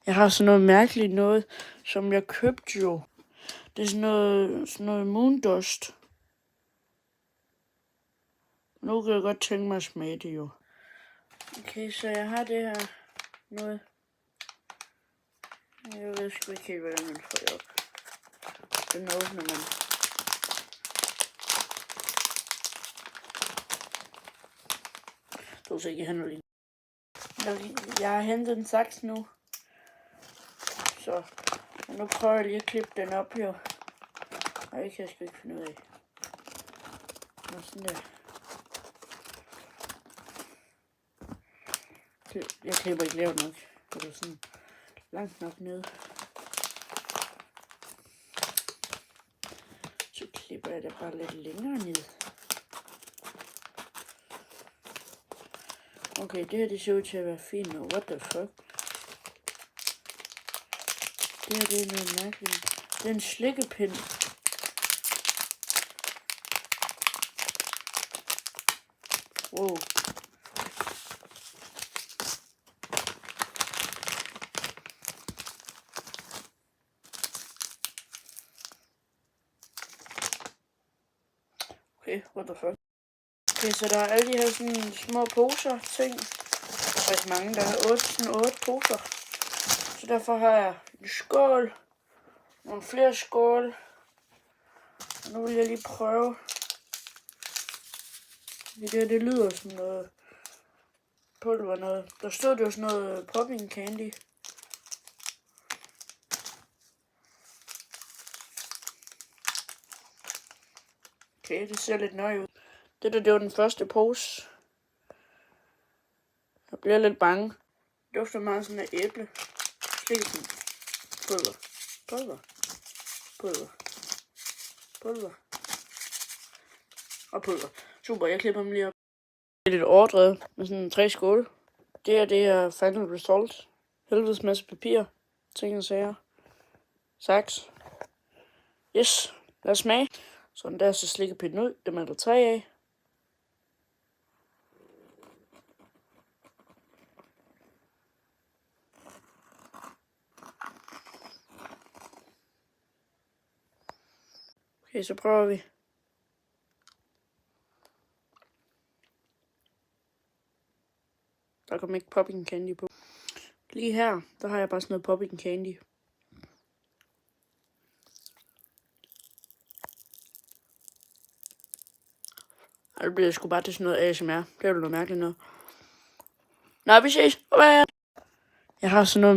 Jeg har sådan noget mærkeligt noget, som jeg købte jo. Det er sådan noget moondust. Nu kan jeg godt tænke mig at smage det jo. Okay, så jeg har det her noget. Jeg ved sgu ikke helt, hvordan man får det op. Den åbner man. Du skal ikke have noget. Jeg har hentet en saks nu. Så nu prøver jeg lige at klippe den op jo. Og det kan jeg sgu ikke finde ud af. Nå, sådan der. Jeg klipper ikke lavt nok. Det er sådan langt nok ned. Så klipper jeg det bare lidt længere ned. Okay, det her det ser ud til at være fint nu. What the fuck? Det her det er noget mærkeligt. Det er en slikkepind. Wow. Okay, what the fuck? Okay, så der er alle de her sådan små poser ting. Der er rigtig mange, der er 8 poser. Så derfor har jeg en skål. Nogle flere skål. Og nu vil jeg lige prøve. Det lyder som noget pulver noget. Der stod jo sådan noget popping candy. Okay, det ser lidt nøje ud. Det var den første pose. Jeg bliver lidt bange. Det dufter meget sådan af æble. Slikkepind. Pulver. Og pulver. Super, jeg klipper dem lige op. Det er lidt overdrevet med sådan 3 skåle. Det er final result. Helvedes masse papir. Ting og sager. Saks. Yes, lad os smage. Sådan der ser slikkepinden ud. Dem er der 3 af. Okay, så prøver vi. Der kommer ikke popping candy på. Lige her, der har jeg bare sådan noget popping candy. Og det bliver sgu bare til sådan noget ASMR. Det er jo noget mærkeligt noget. Nå, vi ses. Bye. Jeg har sådan noget med